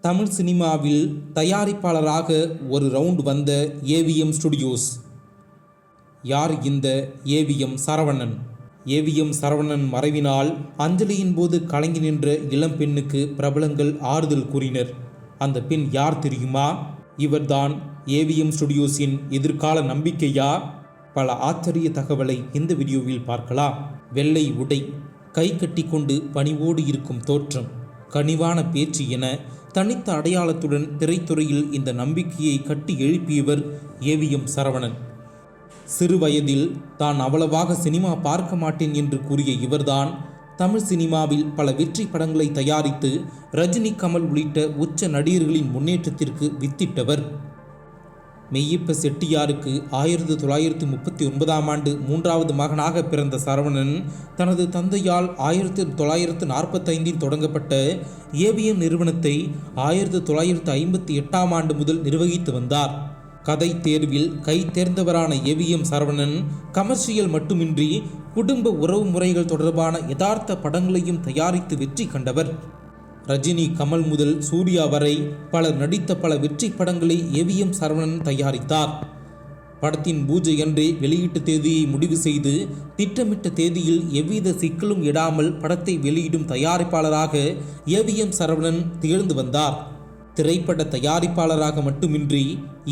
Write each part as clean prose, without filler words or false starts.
தமிழ் சினிமாவில் தயாரிப்பாளராக ஒரு ரவுண்ட் வந்த ஏவிஎம் ஸ்டுடியோஸ். யார் இந்த ஏவிஎம் சரவணன்? ஏவிஎம் சரவணன் மறைவினால் அஞ்சலியின் போது கலங்கி நின்ற இளம் பெண்ணுக்கு பிரபலங்கள் ஆறுதல் கூறினர். அந்த பெண் யார் தெரியுமா? இவர்தான் ஏவிஎம் ஸ்டுடியோஸின் எதிர்கால நம்பிக்கையா? பல ஆச்சரிய தகவலை இந்த வீடியோவில் பார்க்கலாம். வெள்ளை உடை, கை கட்டி கொண்டு பணிவோடு இருக்கும் தோற்றம், கனிவான பேச்சு என தனித்த அடையாளத்துடன் திரைத்துறையில் இந்த நம்பிக்கையை கட்டி எழுப்பியவர் ஏவிஎம் சரவணன். சிறு வயதில் தான் அவ்வளவாக சினிமா பார்க்க மாட்டேன் என்று கூறிய இவர்தான் தமிழ் சினிமாவில் பல வெற்றி படங்களை தயாரித்து ரஜினி, கமல் உள்ளிட்ட உச்ச நடிகர்களின் முன்னேற்றத்திற்கு வித்திட்டவர். மெய்யப்ப செட்டியாருக்கு 1939ஆம் ஆண்டு 3வது மகனாக பிறந்த சரவணன் தனது தந்தையால் 1945இல் தொடங்கப்பட்ட ஏவிஎம் நிறுவனத்தை 1958ஆம் ஆண்டு முதல் நிர்வகித்து வந்தார். கதை தேர்வில் கை தேர்ந்தவரான ஏவிஎம் சரவணன் கமர்ஷியல் மட்டுமின்றி குடும்ப உறவு முறைகள் தொடர்பான யதார்த்த படங்களையும் தயாரித்து வெற்றி கண்டவர். ரஜினி, கமல் முதல் சூர்யா வரை பலர் நடித்த பல வெற்றி படங்களை ஏவிஎம் சரவணன் தயாரித்தார். படத்தின் பூஜை அன்றே வெளியீட்டு தேதியை முடிவு செய்து திட்டமிட்ட தேதியில் எவ்வித சிக்கலும் இடாமல் படத்தை வெளியிடும் தயாரிப்பாளராக ஏவிஎம் சரவணன் திகழ்ந்து வந்தார். திரைப்பட தயாரிப்பாளராக மட்டுமின்றி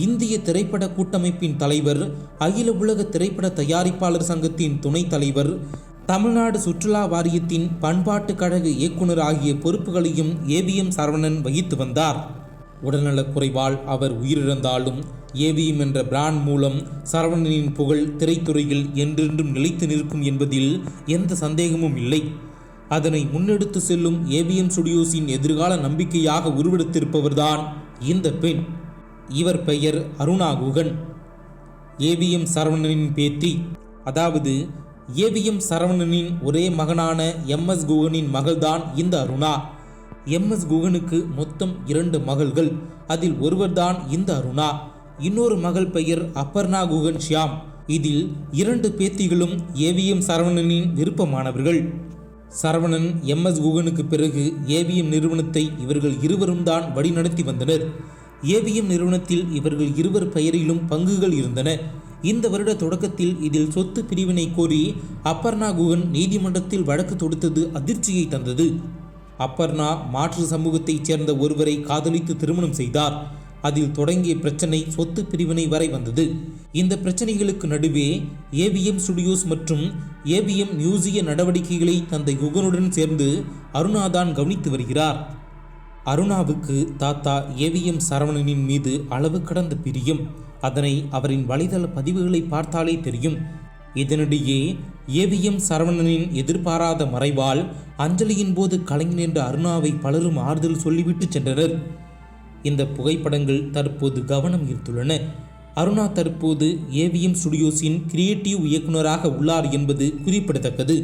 இந்திய திரைப்பட கூட்டமைப்பின் தலைவர், அகில உலக திரைப்பட தயாரிப்பாளர் சங்கத்தின் துணைத் தலைவர், தமிழ்நாடு சுற்றுலா வாரியத்தின் பண்பாட்டு கழக இயக்குனர் ஆகிய பொறுப்புகளையும் ஏவிஎம் சரவணன் வகித்து வந்தார். உடல்நலக் குறைவால் அவர் உயிரிழந்தாலும் ஏவிஎம் என்ற பிராண்ட் மூலம் சரவணனின் புகழ் திரைத்துறையில் என்றென்றும் நிலைத்து நிற்கும் என்பதில் எந்த சந்தேகமும் இல்லை. அதனை முன்னெடுத்து செல்லும் ஏவிஎம் ஸ்டுடியோஸின் எதிர்கால நம்பிக்கையாக உருவெடுத்திருப்பவர்தான் இந்த பெண். இவர் பெயர் அருணா குகன், ஏவிஎம் சரவணனின் பேத்தி. அதாவது ஏவிஎம் சரவணனின் ஒரே மகனான எம்எஸ் குகனின் மகள்தான் இந்த அருணா. எம்எஸ் குகனுக்கு மொத்தம் 2 மகள்கள். அதில் ஒருவர்தான் இந்த அருணா. இன்னொரு மகள் பெயர் அபர்ணா குகன் ஷியாம். இதில் 2 பேத்திகளும் ஏவிஎம் சரவணனின் விருப்பமானவர்கள். சரவணன், எம்எஸ் குகனுக்கு பிறகு ஏவிஎம் நிறுவனத்தை இவர்கள் இருவரும் தான் வழிநடத்தி வந்தனர். ஏவிஎம் நிறுவனத்தில் இவர்கள் இருவர் பெயரிலும் பங்குகள் இருந்தன. இந்த வருட தொடக்கத்தில் இதில் சொத்து பிரிவினை கோரி அபர்ணா குகன் நீதிமன்றத்தில் வழக்கு தொடுத்தது அதிர்ச்சியை தந்தது. அபர்ணா மாற்று சமூகத்தைச் சேர்ந்த ஒருவரை காதலித்து திருமணம் செய்தார். அதில் தொடங்கிய பிரச்சனை சொத்து பிரிவினை வரை வந்தது. இந்த பிரச்சனைகளுக்கு நடுவே ஏவிஎம் ஸ்டுடியோஸ் மற்றும் ஏவிஎம் மியூசிய நடவடிக்கைகளை தந்தை குகனுடன் சேர்ந்து அருணாதான் கவனித்து வருகிறார். அருணாவுக்கு தாத்தா ஏவிஎம் சரவணனின் மீது அளவு கடந்த பிரியம். அதனை அவரின் வலைதள பதிவுகளை பார்த்தாலே தெரியும். இதனிடையே ஏவிஎம் சரவணனின் எதிர்பாராத மறைவால் அஞ்சலியின் போது கலங்கி நின்ற அருணாவை பலரும் ஆறுதல் சொல்லிவிட்டு சென்றனர். இந்த புகைப்படங்கள் தற்போது கவனம் ஈர்த்துள்ளன. அருணா தற்போது ஏவிஎம் ஸ்டுடியோஸின் கிரியேட்டிவ் இயக்குநராக உள்ளார் என்பது குறிப்பிடத்தக்கது.